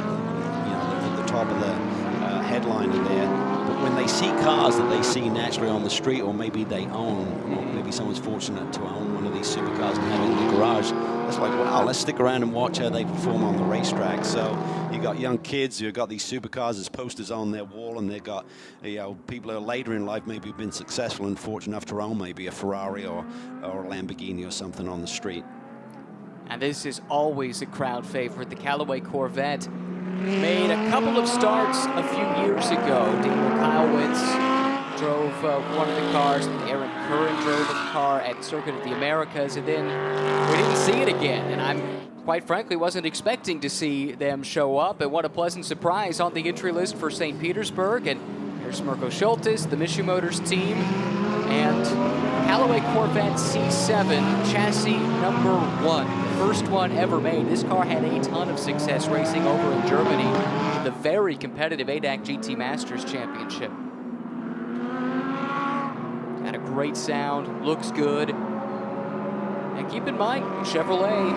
top of the headliner there. But when they see cars that they see naturally on the street, or maybe they own, or maybe someone's fortunate to own one of these supercars and have it in the garage, it's like, wow, let's stick around and watch how they perform on the racetrack. So you got young kids who have got these supercars as posters on their wall, and they've got, you know, people who are later in life maybe been successful and fortunate enough to own maybe a Ferrari or a Lamborghini or something on the street. And this is always a crowd favorite. The Callaway Corvette made a couple of starts a few years ago. Daniel Kylewitz drove one of the cars. Aaron Curran drove a car at Circuit of the Americas, and then we didn't see it again. And I'm quite frankly wasn't expecting to see them show up. And what a pleasant surprise on the entry list for St. Petersburg. And here's Mirko Schultes, the Mishu Motors team, and Callaway Corvette C7 chassis number 1. First one ever made. This car had a ton of success racing over in Germany in the very competitive ADAC GT Masters Championship. Got a great sound, looks good. And keep in mind, Chevrolet,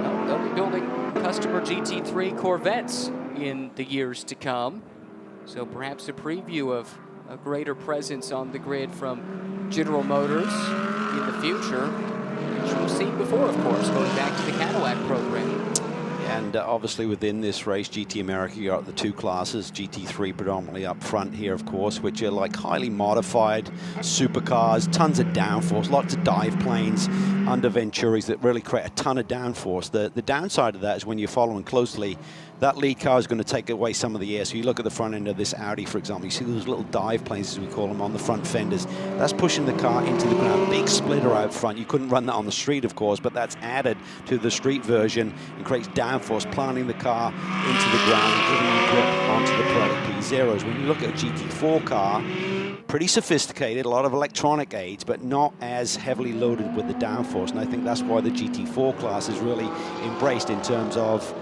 well, they'll be building customer GT3 Corvettes in the years to come. So perhaps a preview of a greater presence on the grid from General Motors in the future, which we've seen before, of course, going back to the Cadillac program. And obviously within this race, GT America, you got the two classes, GT3 predominantly up front here, of course, which are like highly modified supercars, tons of downforce, lots of dive planes under Venturis that really create a ton of downforce. The downside of that is when you're following closely, that lead car is going to take away some of the air. So you look at the front end of this Audi, for example, you see those little dive planes, as we call them, on the front fenders. That's pushing the car into the ground. Big splitter out front. You couldn't run that on the street, of course, but that's added to the street version and creates downforce, planting the car into the ground and giving you grip onto the Pirelli P0s. When you look at a GT4 car, pretty sophisticated, a lot of electronic aids, but not as heavily loaded with the downforce. And I think that's why the GT4 class is really embraced in terms of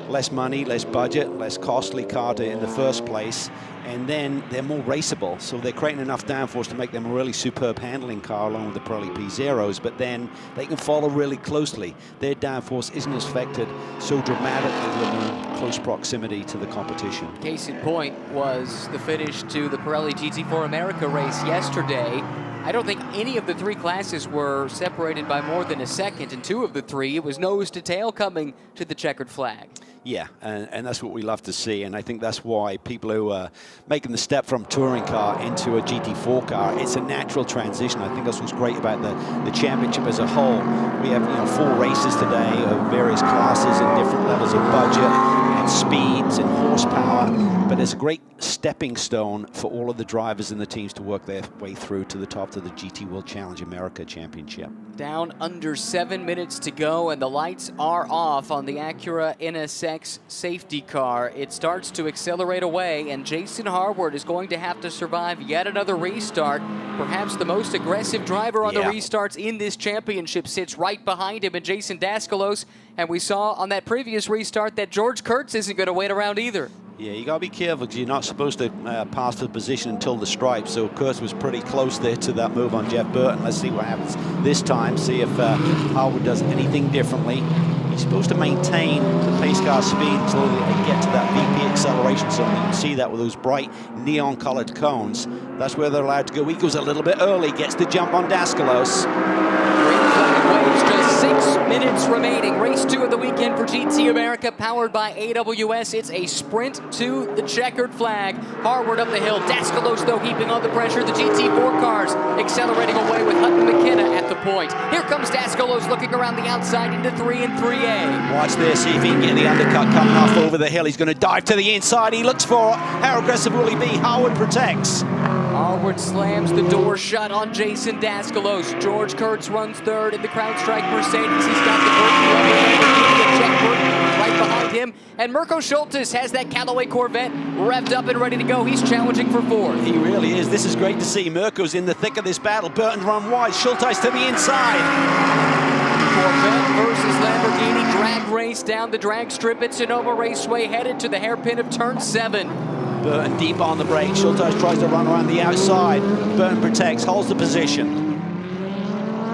less money, less budget, less costly car in the first place, and then they're more raceable. So they're creating enough downforce to make them a really superb handling car along with the Pirelli P0s, but then they can follow really closely. Their downforce isn't affected so dramatically within close proximity to the competition. Case in point was the finish to the Pirelli GT4 America race yesterday. I don't think any of the three classes were separated by more than a second. In two of the three, it was nose to tail coming to the checkered flag. Yeah, and that's what we love to see, and I think that's why people who are making the step from touring car into a GT4 car, it's a natural transition. I think that's what's great about the championship as a whole. We have 4 races today of various classes and different levels of budget and speeds and horsepower, but it's a great stepping stone for all of the drivers and the teams to work their way through to the top of the GT World Challenge America Championship. Down under 7 minutes to go, and the lights are off on the Acura NSX safety car. It starts to accelerate away, and Jason Harward is going to have to survive yet another restart. Perhaps the most aggressive driver on the restarts in this championship sits right behind him in Jason DASKALOS, and we saw on that previous restart that George Kurtz isn't going to wait around either. Yeah, you got to be careful because you're not supposed to pass the position until the stripe. So Kurtz was pretty close there to that move on Jeff Burton. Let's see what happens this time. See if Harwood does anything differently. He's supposed to maintain the pace car speed until they get to that VP acceleration zone. You can see that with those bright neon-colored cones. That's where they're allowed to go. He goes a little bit early, gets the jump on DASKALOS. Green flag waves, just 6 minutes remaining. Race 2 of the weekend for GT America, powered by AWS. It's a sprint to the checkered flag. Harward up the hill. DASKALOS, though, keeping on the pressure. The GT4 cars accelerating away with Hutton McKenna at the point. Here comes DASKALOS looking around the outside into 3 and 3A. Watch this, see if he can get the undercut coming off over the hill. He's going to dive to the inside. He looks for it. How aggressive will he be? Harward protects. Harward slams the door shut on Jason DASKALOS. George Kurtz runs third in the CrowdStrike Mercedes. He's got the Burton rubber. Check Burton right behind him. And Mirko Schultes has that Callaway Corvette revved up and ready to go. He's challenging for fourth. He really is. This is great to see. Mirko's in the thick of this battle. Burton run wide. Schultes to the inside. Corvette versus Lamborghini drag race down the drag strip at Sonoma Raceway, headed to the hairpin of turn 7. Burton deep on the brake. Schultes tries to run around the outside. Burton protects, holds the position.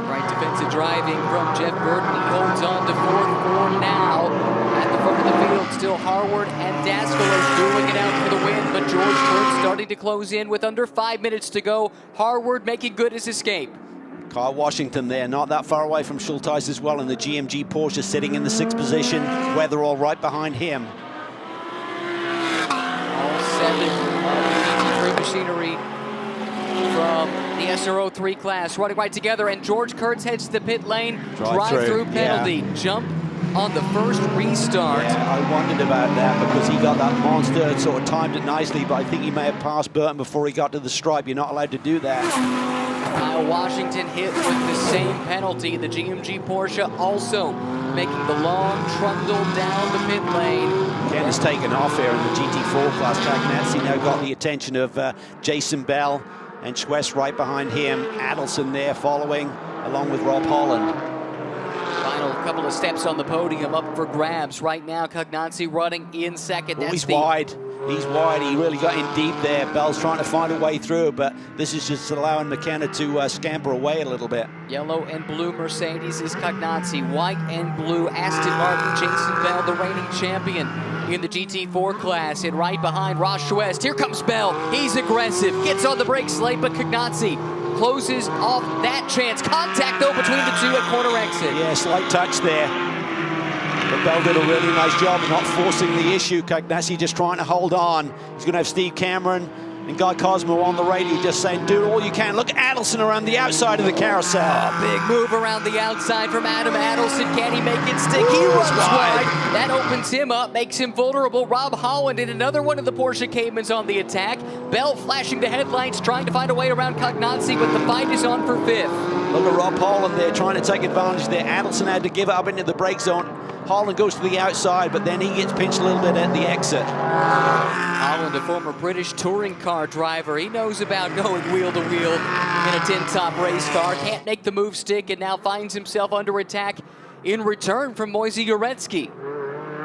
Right defensive driving from Jeff Burton. He holds on to fourth for now. At the front of the field, still Harward and DASKALOS dueling it out for the win, but George Kurtz starting to close in with under 5 minutes to go. Harward making good his escape. Kyle Washington there, not that far away from Schultes as well, in the GMG Porsche sitting in the 6th position. Weatherall right behind him. All 7 of the GT3 machinery from the SRO 3 class running right together, and George Kurtz heads to the pit lane. Drive-through penalty. Yeah. Jump on the first restart. Yeah, I wondered about that because he got that monster and sort of timed it nicely, but I think he may have passed Burton before he got to the stripe. You're not allowed to do that. Kyle Washington hit with the same penalty. The GMG Porsche also making the long trundle down the pit lane. Ken has taken off here in the GT4 class. CAGNAZZI now got the attention of Jason Bell and Schwess right behind him. Adelson there following, along with Rob Holland. Final couple of steps on the podium up for grabs. Right now, CAGNAZZI running in second. Oh, he's wide. He's wide. He really got in deep there. Bell's trying to find a way through, but this is just allowing McKenna to scamper away a little bit. Yellow and blue Mercedes is CAGNAZZI. White and blue Aston Martin. Jason Bell, the reigning champion in the GT4 class. And right behind Ross Schwest, here comes Bell. He's aggressive. Gets on the brakes late, but CAGNAZZI closes off that chance. Contact, though, between the two at corner exit. Yeah, slight touch there. But Bell did a really nice job of not forcing the issue. CAGNAZZI just trying to hold on. He's going to have Steve Cameron and Guy Cosmo on the radio just saying, do all you can. Look at Adelson around the outside of the carousel. A big move around the outside from Adam Adelson. Can he make it stick? He runs wide. That opens him up, makes him vulnerable. Rob Holland and another one of the Porsche Caymans on the attack. Bell flashing the headlights, trying to find a way around CAGNAZZI, but the fight is on for 5th. Look at Rob Holland there trying to take advantage there. Adelson had to give it up into the brake zone. Holland goes to the outside, but then he gets pinched a little bit at the exit. Holland, a former British touring car driver. He knows about going wheel to wheel in a tin-top race car. Can't make the move stick and now finds himself under attack in return from Moise Uretsky.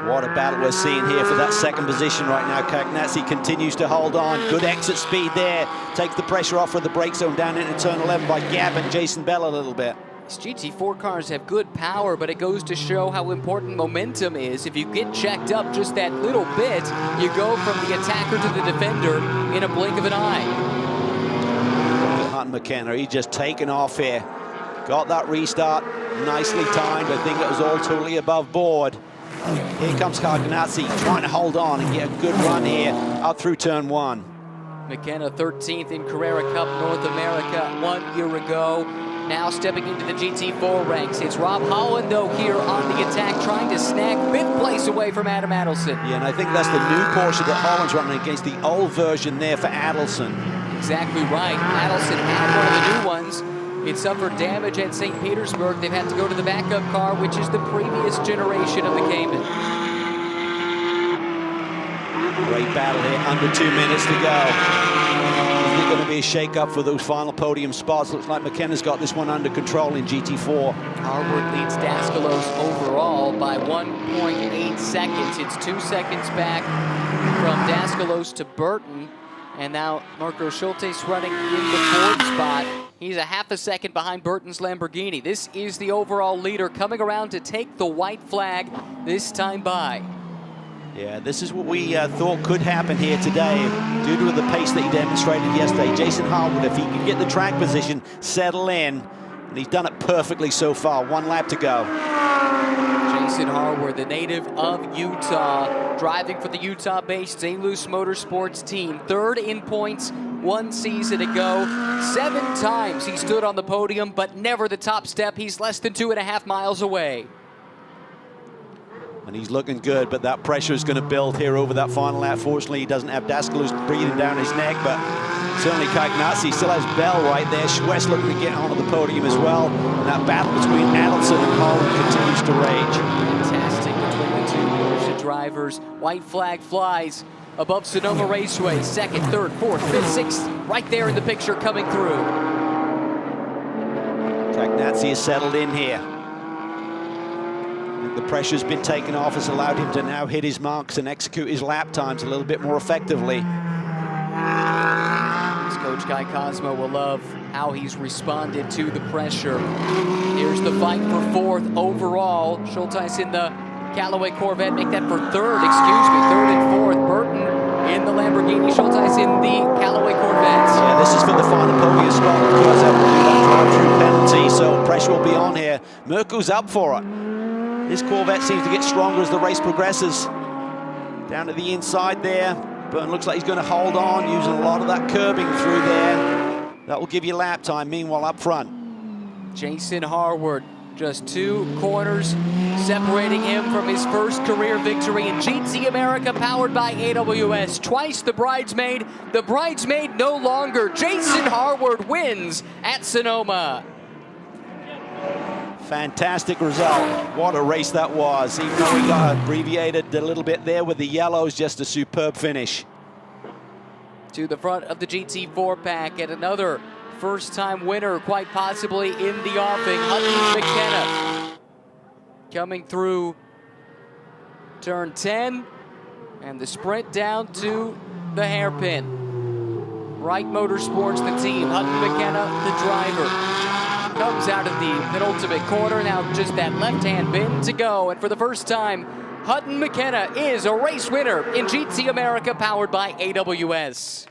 What a battle we're seeing here for that 2nd position right now. CAGNAZZI continues to hold on. Good exit speed there. Takes the pressure off of the brake zone down into turn 11 by gapping Jason Bell a little bit. These GT4 cars have good power, but it goes to show how important momentum is. If you get checked up just that little bit, you go from the attacker to the defender in a blink of an eye. Hunt McKenna, he's just taken off here. Got that restart nicely timed. I think it was all totally above board. Here comes CAGNAZZI trying to hold on and get a good run here up through turn 1. McKenna 13th in Carrera Cup North America 1 year ago. Now stepping into the GT4 ranks. It's Rob Holland, though, here on the attack, trying to snag 5th place away from Adam Adelson. Yeah, and I think that's the new Porsche that Holland's running against the old version there for Adelson. Exactly right. Adelson had one of the new ones. It suffered damage at St. Petersburg. They've had to go to the backup car, which is the previous generation of the Cayman. Great battle here, under 2 minutes to go. Is there going to be a shake-up for those final podium spots? Looks like McKenna's got this one under control in GT4. Harward leads DASKALOS overall by 1.8 seconds. It's 2 seconds back from DASKALOS to Burton. And now Mirko Schultes running in the 4th spot. He's a half a second behind Burton's Lamborghini. This is the overall leader coming around to take the white flag this time by. Yeah, this is what we thought could happen here today due to the pace that he demonstrated yesterday. Jason Harwood, if he could get the track position, settle in, and he's done it perfectly so far. 1 lap to go. Jason Harwood, the native of Utah, driving for the Utah-based SRO Motorsports team. 3rd in points, 1 season ago. 7 times he stood on the podium, but never the top step. He's less than 2.5 miles away. And he's looking good, but that pressure is going to build here over that final lap. Fortunately, he doesn't have DASKALOS breathing down his neck, but certainly CAGNAZZI still has Bell right there. Schwess looking to get onto the podium as well. And that battle between Adelson and Holland continues to rage. Fantastic between the two drivers. White flag flies above Sonoma Raceway. Second, third, fourth, fifth, sixth, right there in the picture coming through. CAGNAZZI is settled in here. The pressure's been taken off, has allowed him to now hit his marks and execute his lap times a little bit more effectively. Coach Guy Cosmo will love how he's responded to the pressure. Here's the fight for fourth overall. Schulteis in the Callaway Corvette, make that for third and fourth. Burton in the Lamborghini, Schulteis in the Callaway Corvette. Yeah, this is for the final podium spot, of course, that will do that drive-through penalty, so pressure will be on here. Mirko's up for it. This Corvette seems to get stronger as the race progresses. Down to the inside there. Burton looks like he's going to hold on, using a lot of that curbing through there. That will give you lap time. Meanwhile, up front, Jason Harward, just 2 corners separating him from his first career victory in GT America, powered by AWS. Twice the bridesmaid no longer. Jason Harward wins at Sonoma. fantastic result. What a race that was. Even though he got abbreviated a little bit there with the yellows, just a superb finish. To the front of the GT4 pack, and another first-time winner, quite possibly in the offing, Hutton McKenna. Coming through turn 10, and the sprint down to the hairpin. Wright Motorsports, the team. Hutton McKenna, the driver. Comes out of the penultimate corner, now just that left-hand bend to go. And for the first time, Hutton McKenna is a race winner in GT America, powered by AWS.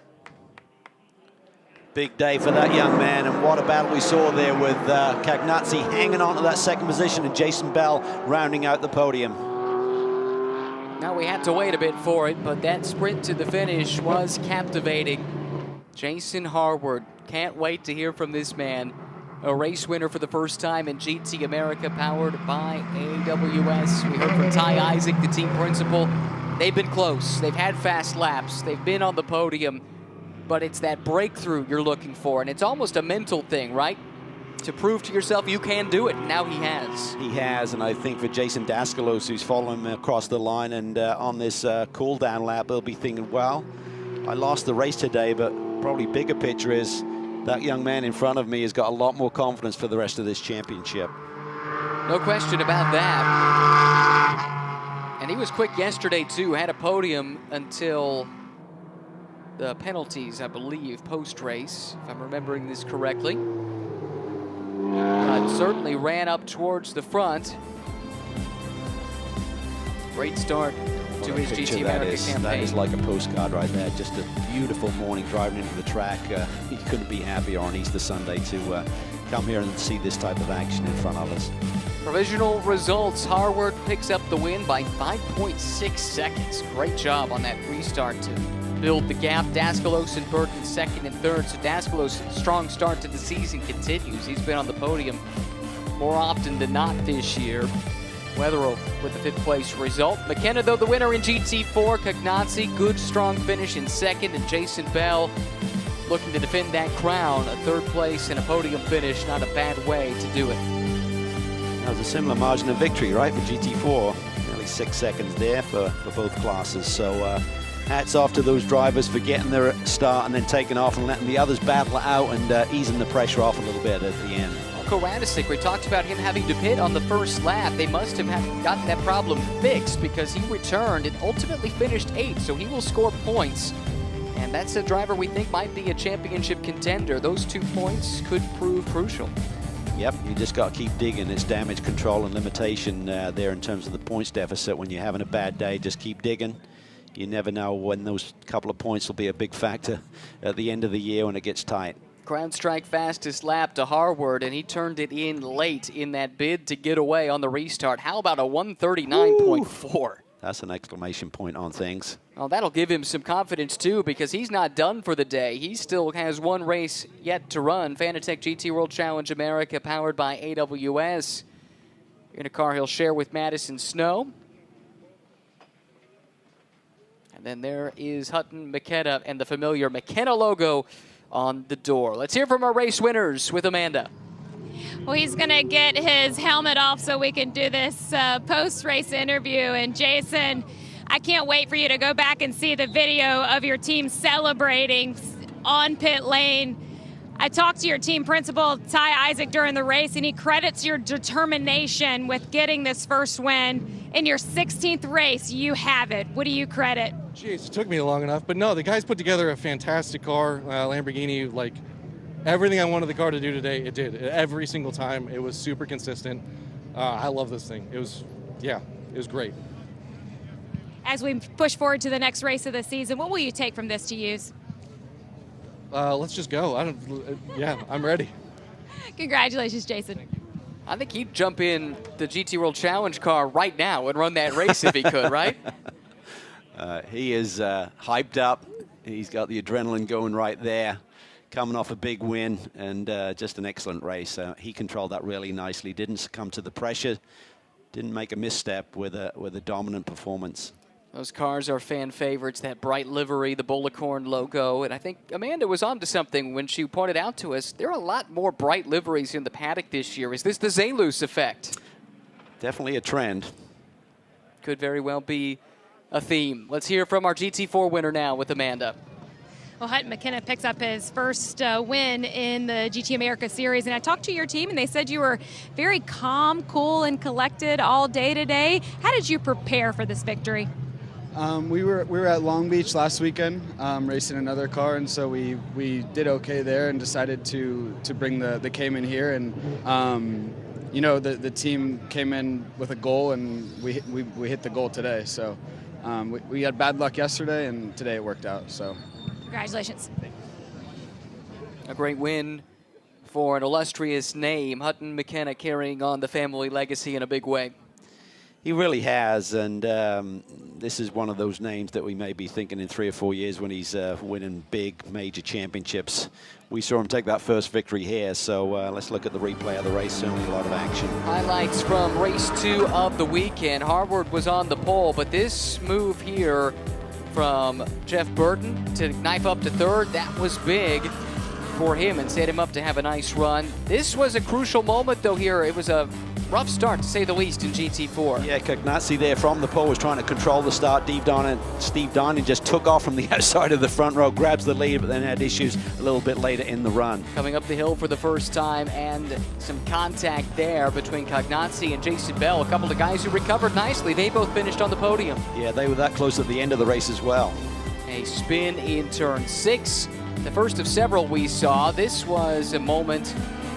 Big day for that young man, and what a battle we saw there with CAGNAZZI hanging on to that second position and Jason Bell rounding out the podium. Now we had to wait a bit for it, but that sprint to the finish was captivating. Jason Harward, can't wait to hear from this man. A race winner for the first time in GT America, powered by AWS. We heard from Ty Isaac, the team principal. They've been close. They've had fast laps. They've been on the podium. But it's that breakthrough you're looking for. And it's almost a mental thing, right? To prove to yourself you can do it. Now he has. He has, and I think for Jason DASKALOS, who's following him across the line and on this cool-down lap, he'll be thinking, well, I lost the race today, but probably bigger picture is that young man in front of me has got a lot more confidence for the rest of this championship. No question about that. And he was quick yesterday, too. Had a podium until the penalties, I believe, post-race, if I'm remembering this correctly. But certainly ran up towards the front. Great start to his GT America campaign. That is like a postcard right there. Just a beautiful morning driving into the track. You couldn't be happier on Easter Sunday to come here and see this type of action in front of us. Provisional results. Harward picks up the win by 5.6 seconds. Great job on that restart to build the gap. DASKALOS and Burton second and third. So DASKALOS' strong start to the season continues. He's been on the podium more often than not this year. Wetherill with the 5th place result. McKenna, though, the winner in GT4. CAGNAZZI, good strong finish in second. And Jason Bell looking to defend that crown. A 3rd place and a podium finish. Not a bad way to do it. That was a similar margin of victory, right, for GT4. Nearly 6 seconds there for both classes. So hats off to those drivers for getting their start and then taking off and letting the others battle it out and easing the pressure off a little bit at the end. Radisic, we talked about him having to pit on the first lap. They must have gotten that problem fixed because he returned and ultimately finished 8th, so he will score points. And that's a driver we think might be a championship contender. Those 2 points could prove crucial. Yep, you just got to keep digging. It's damage control and limitation there in terms of the points deficit. When you're having a bad day, just keep digging. You never know when those couple of points will be a big factor at the end of the year when it gets tight. Crown strike fastest lap to Harward, and he turned it in late in that bid to get away on the restart. How about a 139.4? That's an exclamation point on things. Well, that'll give him some confidence, too, because he's not done for the day. He still has 1 race yet to run. Fanatec GT World Challenge America, powered by AWS. In a car he'll share with Madison Snow. And then there is Hutton McKenna and the familiar McKenna logo on the door. Let's hear from our race winners with Amanda. Well, he's going to get his helmet off so we can do this post-race interview. And Jason, I can't wait for you to go back and see the video of your team celebrating on pit lane. I talked to your team principal, Ty Isaac, during the race, and he credits your determination with getting this first win. In your 16th race, you have it. What do you credit? Jeez, it took me long enough. But no, the guys put together a fantastic car. Lamborghini, like, everything I wanted the car to do today, it did. Every single time. It was super consistent. I love this thing. It was great. As we push forward to the next race of the season, what will you take from this to use? Let's just go. I'm ready. Congratulations, Jason. I think he'd jump in the GT World Challenge car right now and run that race if he could, right? He is hyped up. He's got the adrenaline going right there, coming off a big win, and just an excellent race. He controlled that really nicely, didn't succumb to the pressure, didn't make a misstep with a dominant performance. Those cars are fan favorites, that bright livery, the Bullicorn logo. And I think Amanda was onto something when she pointed out to us, there are a lot more bright liveries in the paddock this year. Is this the Zalus effect? Definitely a trend. Could very well be a theme. Let's hear from our GT4 winner now with Amanda. Well, Hutton McKenna picks up his first win in the GT America Series, and I talked to your team, and they said you were very calm, cool, and collected all day today. How did you prepare for this victory? We were at Long Beach last weekend racing another car, and so we did okay there and decided to bring the Cayman here. And the team came in with a goal, and we hit the goal today. So we had bad luck yesterday, and today it worked out. So congratulations. A great win for an illustrious name. Hutton McKenna carrying on the family legacy in a big way. He really has, and this is one of those names that we may be thinking in 3 or 4 years when he's winning big major championships. We saw him take that first victory here, so let's look at the replay of the race. Certainly a lot of action. Highlights from race 2 of the weekend. Harvard was on the pole, but this move here from Jeff Burton to knife up to third, that was big for him and set him up to have a nice run. This was a crucial moment, though, here. It was a rough start, to say the least, in GT4. Yeah, CAGNAZZI there from the pole was trying to control the start. Steve Dinan just took off from the outside of the front row, grabs the lead, but then had issues a little bit later in the run. Coming up the hill for the first time, and some contact there between CAGNAZZI and Jason Bell, a couple of guys who recovered nicely. They both finished on the podium. Yeah, they were that close at the end of the race as well. A spin in turn 6, the first of several we saw. This was a moment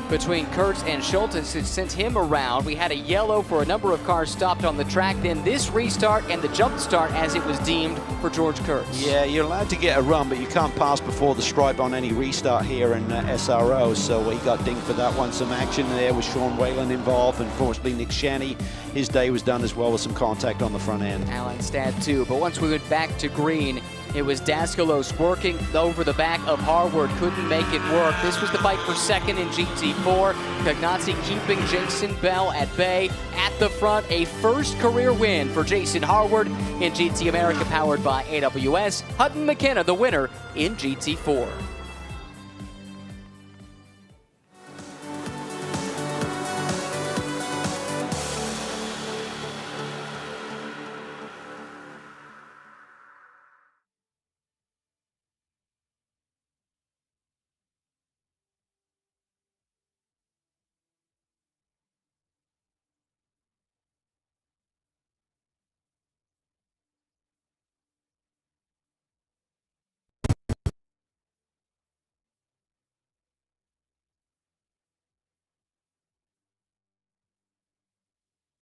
between Kurtz and Schultes. It sent him around. We had a yellow for a number of cars stopped on the track. Then this restart and the jump start, as it was deemed, for George Kurtz. Yeah, you're allowed to get a run, but you can't pass before the stripe on any restart here in SRO, so he got dinged for that one. Some action there with Sean Whalen involved. Unfortunately, Nick Shanny, his day was done as well with some contact on the front end. Alan Stad too, but once we went back to green, it was DASKALOS working over the back of Harvard, couldn't make it work. This was the fight for second in GT4. CAGNAZZI keeping Jason Bell at bay. At the front, a first career win for Jason Harvard in GT America, powered by AWS. Hutton McKenna, the winner in GT4.